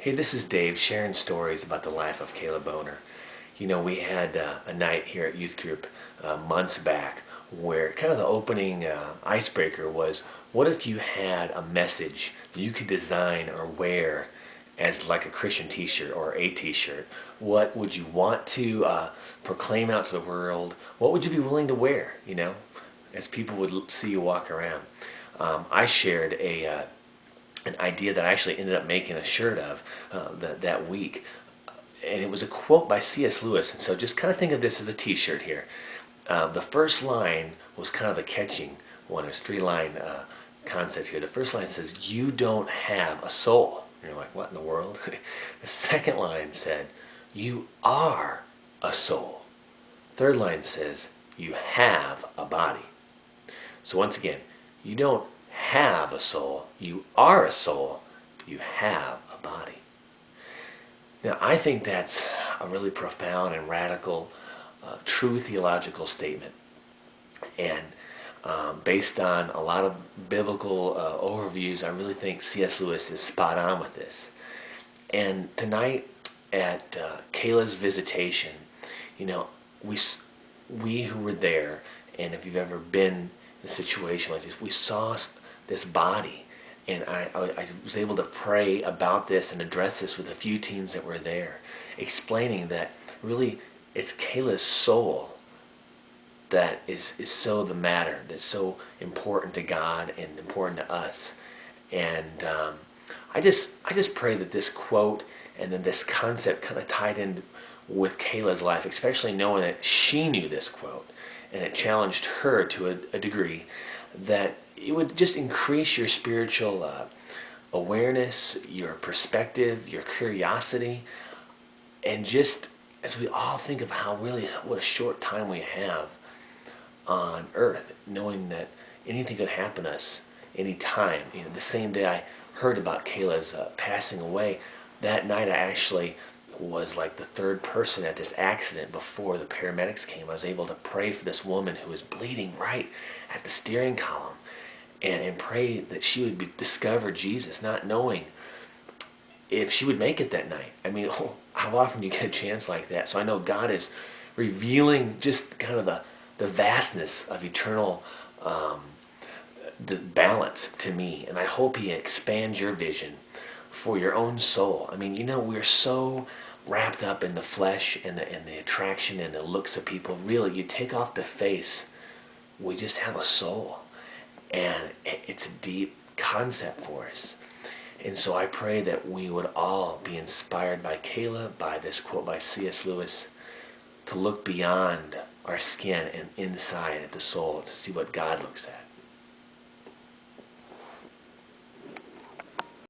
Hey, this is Dave sharing stories about the life of Caleb Boner. You know, we had a night here at Youth Group months back where kind of the opening icebreaker was, what if you had a message that you could design or wear as like a Christian t-shirt or a t-shirt? What would you want to proclaim out to the world? What would you be willing to wear, as people would see you walk around? I shared an idea that I actually ended up making a shirt of that week. And it was a quote by C.S. Lewis. And so just kind of think of this as a t-shirt here. The first line was kind of the catching one. There's three-line concept here. The first line says, "You don't have a soul." And you're like, what in the world? The second line said, "You are a soul." Third line says, "You have a body." So once again, you don't have a soul, you are a soul, you have a body. Now, I think that's a really profound and radical, true theological statement. And based on a lot of biblical overviews, I really think C.S. Lewis is spot on with this. And tonight at Kayla's visitation, you know, we who were there, and if you've ever been in a situation like this, we saw this body, and I was able to pray about this and address this with a few teens that were there, explaining that really it's Kayla's soul that is so the matter, that's so important to God and important to us. And I just pray that this quote and then this concept kind of tied in with Kayla's life, especially knowing that she knew this quote and it challenged her to a degree, that it would just increase your spiritual awareness, your perspective, your curiosity, and just as we all think of what a short time we have on earth, knowing that anything could happen to us anytime. The same day I heard about Kayla's passing away, that night I actually was like the third person at this accident before the paramedics came. I was able to pray for this woman who was bleeding right at the steering column, and pray that she would discover Jesus, not knowing if she would make it that night. I mean, how often do you get a chance like that? So I know God is revealing just kind of the vastness of eternal the balance to me, and I hope He expands your vision for your own soul. I mean, we're so wrapped up in the flesh and the attraction and the looks of people. Really, you take off the face, we just have a soul. And it's a deep concept for us. And so I pray that we would all be inspired by Kayla, by this quote by C.S. Lewis, to look beyond our skin and inside at the soul to see what God looks at.